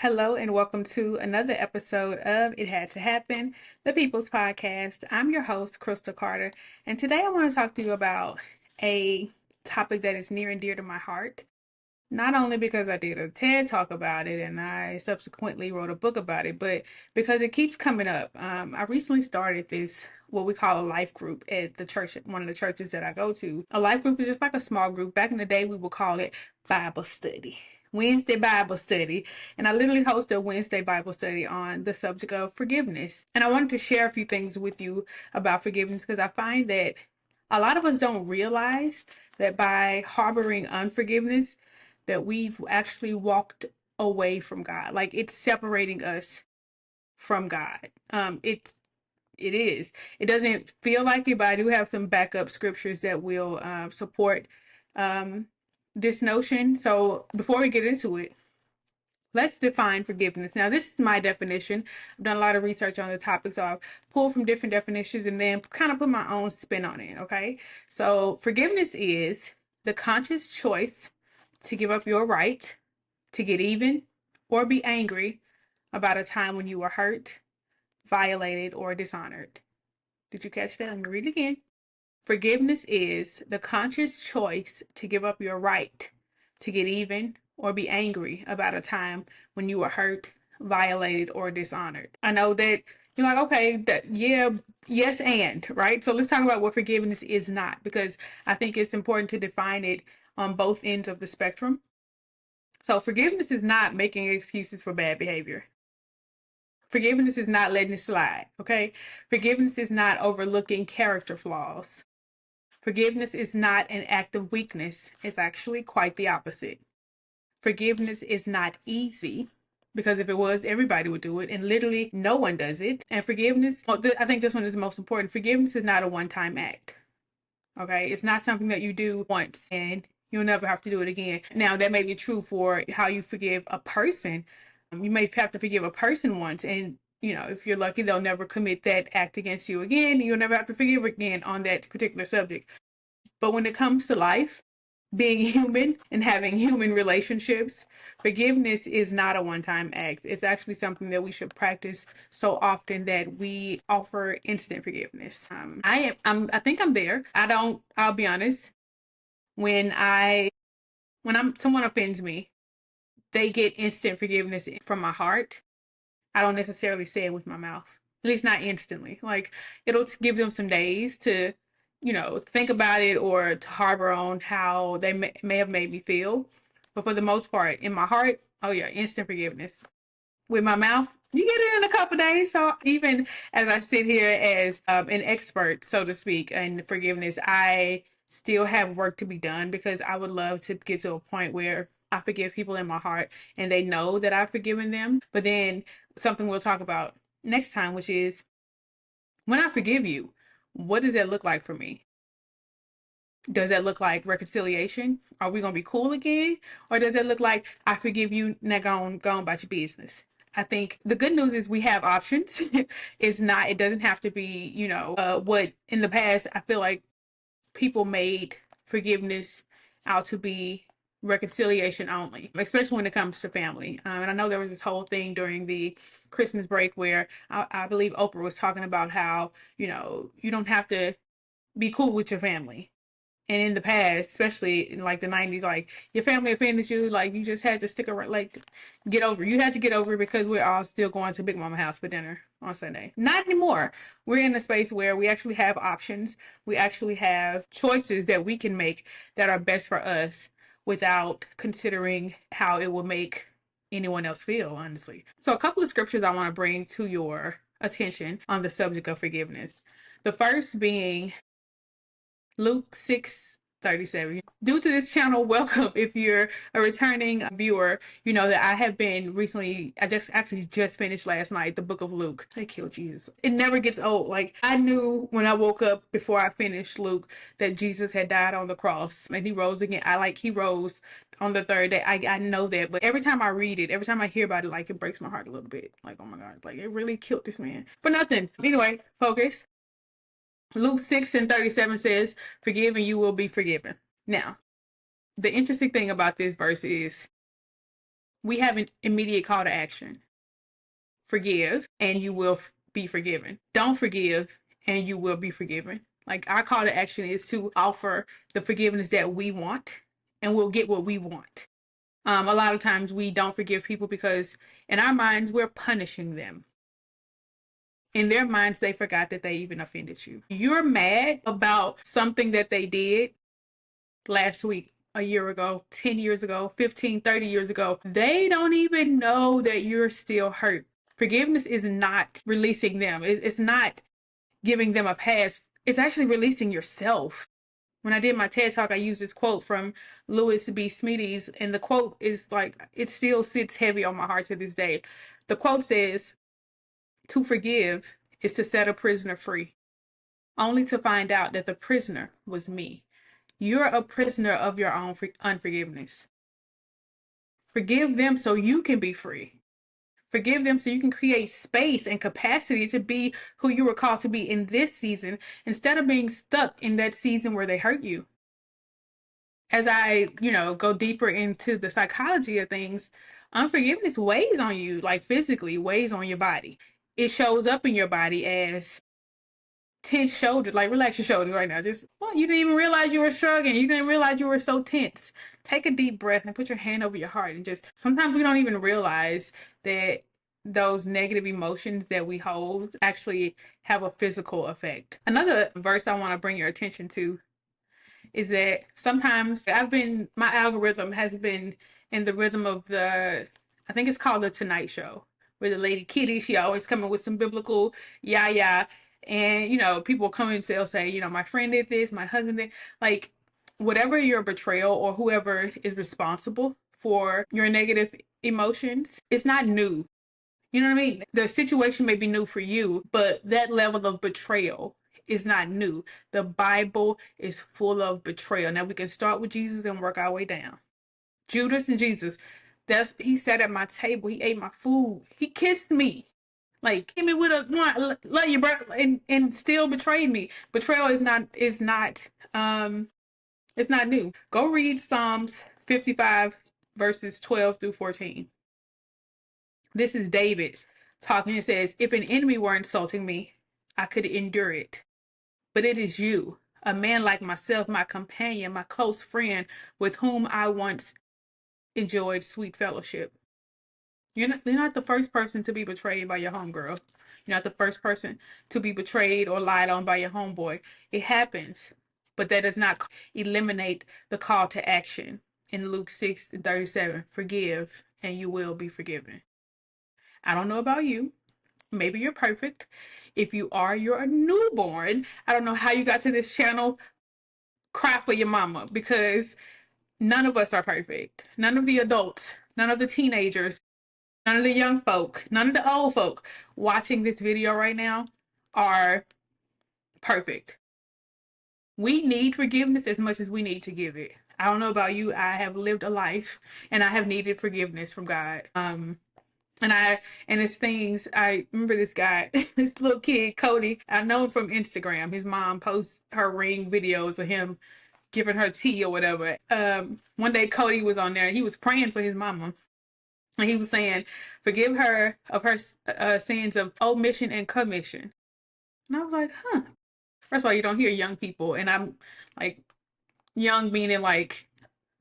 Hello and welcome to another episode of It Had to Happen, the People's Podcast. I'm your host, Crystal Carter, and today I want to talk to you about a topic that is near and dear to my heart. Not only because I did a TED talk about it and I subsequently wrote a book about it, but because it keeps coming up. I recently started this, what we call a life group at the church, one of the churches that I go to. A life group is just like a small group. Back in the day, we would call it Bible study. Wednesday Bible study, and I literally hosted a Wednesday Bible study on the subject of forgiveness. And I wanted to share a few things with you about forgiveness because I find that a lot of us don't realize that by harboring unforgiveness, that we've actually walked away from God. Like it's separating us from God. It is. It doesn't feel like it, but I do have some backup scriptures that will support um, this notion. So before we get into it, let's define forgiveness. Now, this is my definition. I've done a lot of research on the topic, so I've pulled from different definitions and then kind of put my own spin on it. Okay. So forgiveness is the conscious choice to give up your right to get even or be angry about a time when you were hurt, violated, or dishonored. Did you catch that? I'm going to read it again. Forgiveness is the conscious choice to give up your right to get even or be angry about a time when you were hurt, violated, or dishonored. I know that you're like, okay, yes, and, right? So let's talk about what forgiveness is not, because I think it's important to define it on both ends of the spectrum. So forgiveness is not making excuses for bad behavior. Forgiveness is not letting it slide, okay? Forgiveness is not overlooking character flaws. Forgiveness is not an act of weakness. It's actually quite the opposite. Forgiveness is not easy, because if it was, everybody would do it, and literally no one does it. And forgiveness, I think this one is the most important. Forgiveness is not a one-time act, okay? It's not something that you do once and you'll never have to do it again. Now, that may be true for how you forgive a person. You may have to forgive a person once, and if you're lucky, they'll never commit that act against you again. You'll never have to forgive again on that particular subject. But when it comes to life, being human and having human relationships, forgiveness is not a one-time act. It's actually something that we should practice so often that we offer instant forgiveness. I think I'm there. I'll be honest. When someone offends me, they get instant forgiveness from my heart. I don't necessarily say it with my mouth, at least not instantly. Like it'll give them some days to, think about it or to harbor on how they may have made me feel. But for the most part, in my heart, oh yeah, instant forgiveness. With my mouth, you get it in a couple days. So even as I sit here as an expert, so to speak, in forgiveness, I still have work to be done because I would love to get to a point where I forgive people in my heart and they know that I've forgiven them. But then something we'll talk about next time, which is when I forgive you, what does that look like for me? Does that look like reconciliation? Are we gonna be cool again? Or does that look like I forgive you, now go on about your business? I think the good news is we have options. It doesn't have to be, what in the past I feel like people made forgiveness out to be reconciliation only, especially when it comes to family. And I know there was this whole thing during the Christmas break where I believe Oprah was talking about how, you don't have to be cool with your family. And in the past, especially in like the 90s, like your family offended you, like you just had to stick around, like get over. You had to get over it because we're all still going to Big Mama house for dinner on Sunday. Not anymore. We're in a space where we actually have options. We actually have choices that we can make that are best for us without considering how it will make anyone else feel, honestly. So a couple of scriptures I want to bring to your attention on the subject of forgiveness. The first being Luke 6:37. Due to this channel, welcome. If you're a returning viewer, you know that I have been recently, I just finished last night, the book of Luke. They killed Jesus. It never gets old. Like, I knew when I woke up before I finished Luke that Jesus had died on the cross and he rose again. He rose on the third day. I know that. But every time I read it, every time I hear about it, like, it breaks my heart a little bit. Like, oh my God, like, it really killed this man for nothing. Anyway, focus. Luke 6:37 says, forgive and you will be forgiven. Now, the interesting thing about this verse is we have an immediate call to action. Forgive and you will be forgiven. Don't forgive and you will be forgiven. Like, our call to action is to offer the forgiveness that we want, and we'll get what we want. A lot of times we don't forgive people because in our minds we're punishing them. In their minds, they forgot that they even offended you. You're mad about something that they did last week, a year ago, 10 years ago, 15, 30 years ago. They don't even know that you're still hurt. Forgiveness is not releasing them. It's not giving them a pass. It's actually releasing yourself. When I did my TED Talk, I used this quote from Louis B. Smedes, and the quote is like, it still sits heavy on my heart to this day. The quote says, "To forgive is to set a prisoner free, only to find out that the prisoner was me." You're a prisoner of your own unforgiveness. Forgive them so you can be free. Forgive them so you can create space and capacity to be who you were called to be in this season, instead of being stuck in that season where they hurt you. As I, go deeper into the psychology of things, unforgiveness weighs on you, like physically weighs on your body. It shows up in your body as tense shoulders. Like, relax your shoulders right now. Just, well, you didn't even realize you were struggling. You didn't realize you were so tense. Take a deep breath and put your hand over your heart, and just, sometimes we don't even realize that those negative emotions that we hold actually have a physical effect. Another verse I want to bring your attention to is that sometimes my algorithm has been in the rhythm of I think it's called The Tonight Show, where the lady Kitty, she always coming with some biblical yeah. And, people come and they'll say, my friend did this, my husband did. Like, whatever your betrayal or whoever is responsible for your negative emotions, it's not new. You know what I mean? The situation may be new for you, but that level of betrayal is not new. The Bible is full of betrayal. Now, we can start with Jesus and work our way down. Judas and Jesus, he sat at my table, he ate my food, he kissed me. Like, hit me with a love you, bro, and still betrayed me. Betrayal is not it's not new. Go read Psalms 55 verses 12 through 14. This is David talking. It says, "If an enemy were insulting me, I could endure it. But it is you, a man like myself, my companion, my close friend, with whom I once enjoyed sweet fellowship." You're not the first person to be betrayed by your homegirl. You're not the first person to be betrayed or lied on by your homeboy. It happens, but that does not eliminate the call to action in Luke 6:37. Forgive, and you will be forgiven. I don't know about you. Maybe you're perfect. If you are, you're a newborn. I don't know how you got to this channel. Cry for your mama, because none of us are perfect. None of the adults, none of the teenagers, none of the young folk, none of the old folk watching this video right now are perfect. We need forgiveness as much as we need to give it. I don't know about you. I have lived a life and I have needed forgiveness from God. And it's things. I remember this guy, this little kid, Cody. I know him from Instagram. His mom posts her ring videos of him giving her tea or whatever. One day Cody was on there. He was praying for his mama. And he was saying, "Forgive her of her sins of omission and commission." And I was like, huh. First of all, you don't hear young people. And I'm like, young meaning like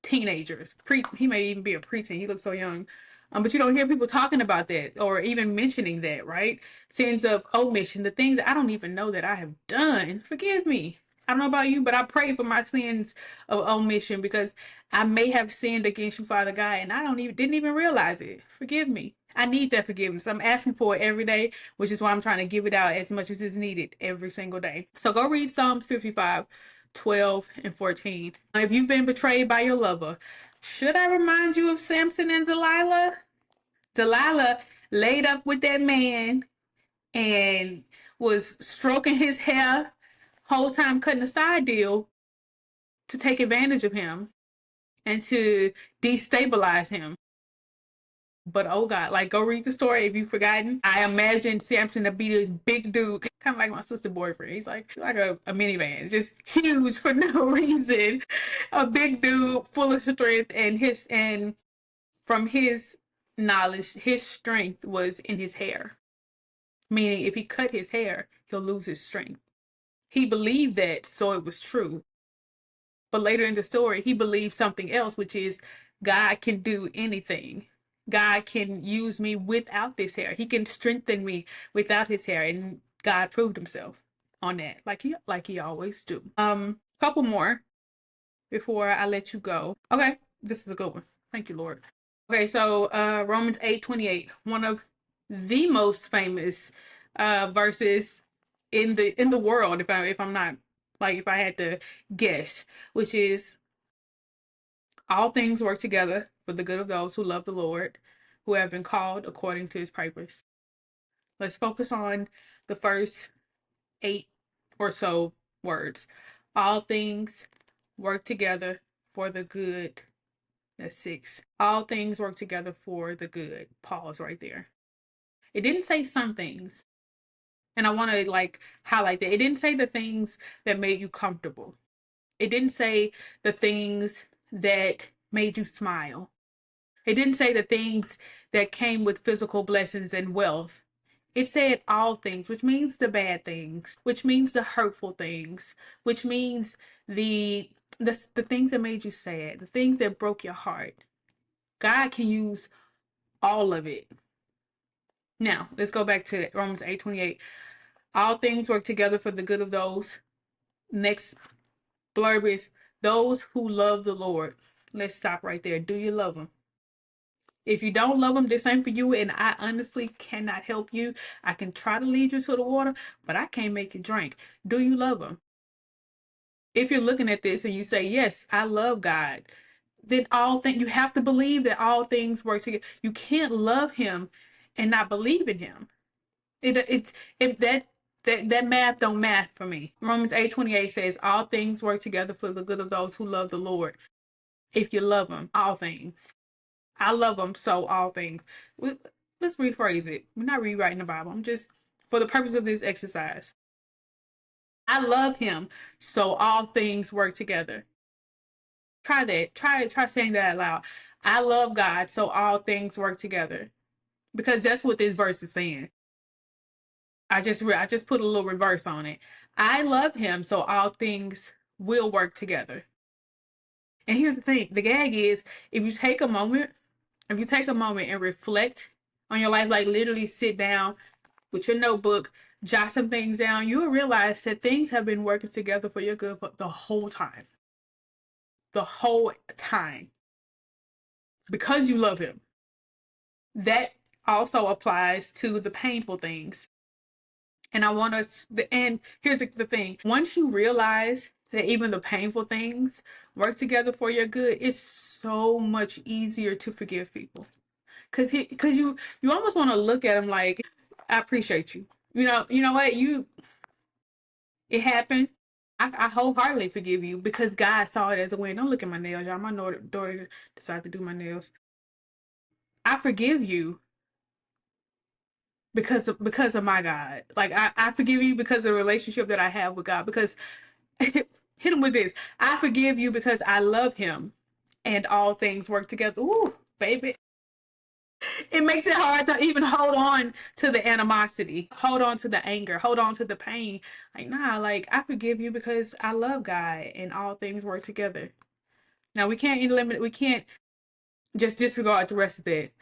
teenagers. He may even be a preteen. He looks so young. But you don't hear people talking about that or even mentioning that, right? Sins of omission, the things that I don't even know that I have done. Forgive me. I don't know about you, but I pray for my sins of omission, because I may have sinned against you, Father God, and I didn't even realize it. Forgive me. I need that forgiveness. I'm asking for it every day, which is why I'm trying to give it out as much as is needed every single day. So go read Psalms 55, 12 and 14. If you've been betrayed by your lover, should I remind you of Samson and Delilah? Delilah laid up with that man and was stroking his hair, whole time cutting a side deal to take advantage of him and to destabilize him. But oh God, like, go read the story if you've forgotten. I imagine Samson to be this big dude, kind of like my sister's boyfriend. He's like a minivan, just huge for no reason. A big dude full of strength, and from his knowledge, his strength was in his hair. Meaning, if he cut his hair, he'll lose his strength. He believed that, so it was true. But later in the story, he believed something else, which is God can do anything. God can use me without this hair. He can strengthen me without his hair. And God proved himself on that, like he always do. Couple more before I let you go. Okay, this is a good one. Thank you, Lord. Okay, so Romans 8:28, one of the most famous verses in the world, if I'm not, like, if I had to guess, which is all things work together for the good of those who love the Lord, who have been called according to his purpose. Let's focus on the first eight or so words. All things work together for the good. That's six. All things work together for the good. Pause right there. It didn't say some things. And I want to like highlight that. It didn't say the things that made you comfortable. It didn't say the things that made you smile. It didn't say the things that came with physical blessings and wealth. It said all things, which means the bad things, which means the hurtful things, which means the things that made you sad, the things that broke your heart. God can use all of it. Now, let's go back to Romans 8:28. All things work together for the good of those. Next blurb is those who love the Lord. Let's stop right there. Do you love him? If you don't love him, this ain't for you, and I honestly cannot help you. I can try to lead you to the water, but I can't make you drink. Do you love him? If you're looking at this and you say, yes, I love God, then all things, you have to believe that all things work together. You can't love him and not believe in him. It that math don't math for me. Romans 8:28 says all things work together for the good of those who love the Lord. If you love him, all things. I love him, so all things. Let's rephrase it. We're not rewriting the Bible. I'm just, for the purpose of this exercise, I love him, so all things work together. Try that. Try saying that out loud. I love God, so all things work together. Because that's what this verse is saying. I just put a little reverse on it. I love him, so all things will work together. And here's the thing: the gag is, if you take a moment, if you take a moment and reflect on your life, like literally sit down with your notebook, jot some things down, you will realize that things have been working together for your good for the whole time. The whole time. Because you love him. That also applies to the painful things. And I want us, and here's the thing: once you realize that even the painful things work together for your good, it's so much easier to forgive people. Cause you almost want to look at them like, I appreciate you. You know what? It happened. I wholeheartedly forgive you because God saw it as a win. Don't look at my nails, y'all. My daughter decided to do my nails. I forgive you because of my God. Like I forgive you because of the relationship that I have with God. Because hit him with this. I forgive you because I love him and all things work together. Ooh, baby. It makes it hard to even hold on to the animosity, hold on to the anger, hold on to the pain. Like, nah, like I forgive you because I love God and all things work together. Now we can't just disregard the rest of it.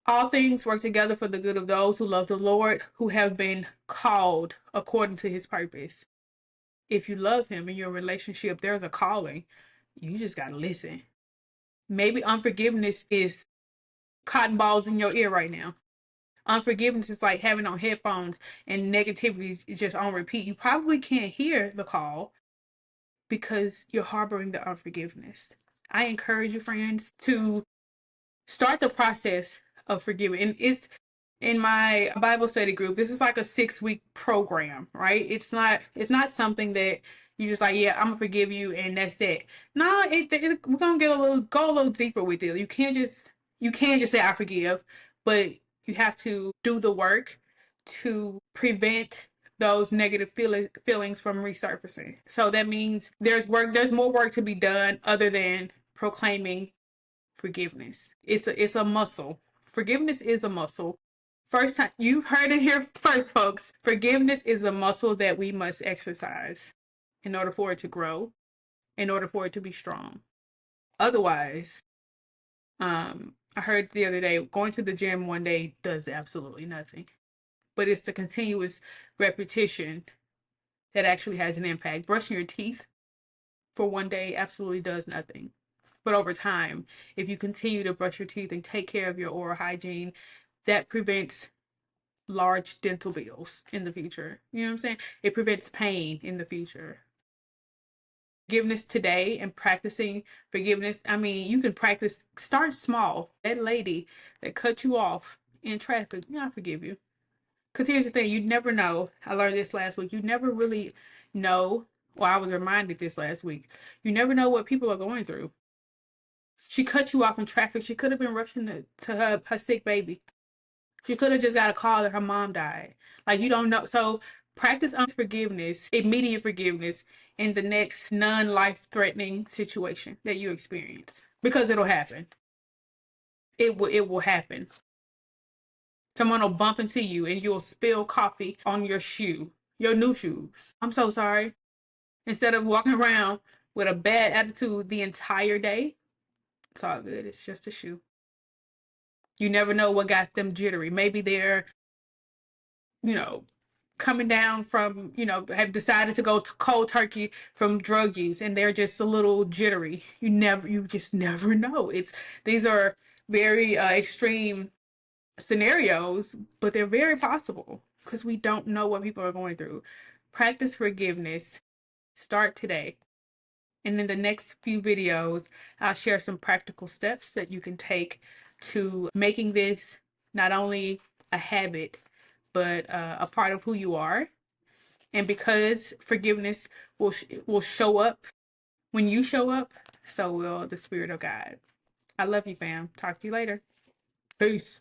All things work together for the good of those who love the Lord, who have been called according to his purpose. If you love him in your relationship, there's a calling. You just gotta listen. Maybe unforgiveness is cotton balls in your ear right now. Unforgiveness is like having on headphones and negativity is just on repeat. You probably can't hear the call because you're harboring the unforgiveness. I encourage you, friends, to start the process of forgiving. And it's in my Bible study group. This is like a 6-week program, right? It's not something that you just like, yeah, I'm gonna forgive you and that's that. No, we're gonna go a little deeper with it. You can't just say I forgive, but you have to do the work to prevent those negative feelings from resurfacing. So that means there's more work to be done other than proclaiming forgiveness. It's a muscle. Forgiveness is a muscle. First time you've heard it here first, folks. Forgiveness is a muscle that we must exercise in order for it to grow, in order for it to be strong. Otherwise, I heard the other day, going to the gym one day does absolutely nothing. But it's the continuous repetition that actually has an impact. Brushing your teeth for one day absolutely does nothing. But over time, if you continue to brush your teeth and take care of your oral hygiene, that prevents large dental bills in the future. You know what I'm saying? It prevents pain in the future. Forgiveness today and practicing forgiveness. I mean, you can practice, start small. That lady that cut you off in traffic, I forgive you. Because here's the thing, you never know. I learned this last week. You never really know. Well, I was reminded this last week. You never know what people are going through. She cut you off in traffic. She could have been rushing to her sick baby. She could have just got a call that her mom died. Like, you don't know. So practice forgiveness, immediate forgiveness in the next non-life threatening situation that you experience. Because it'll happen. It will happen. Someone will bump into you and you'll spill coffee on your shoe, your new shoes. I'm so sorry. Instead of walking around with a bad attitude the entire day, it's all good. It's just a shoe. You never know what got them jittery. Maybe they're, you know, coming down from, have decided to go to cold turkey from drug use and they're just a little jittery. You just never know. These are very extreme scenarios, but they're very possible because we don't know what people are going through. Practice forgiveness. Start today. And in the next few videos, I'll share some practical steps that you can take to making this not only a habit, but a part of who you are. And because forgiveness will show up when you show up, so will the Spirit of God. I love you, fam. Talk to you later. Peace.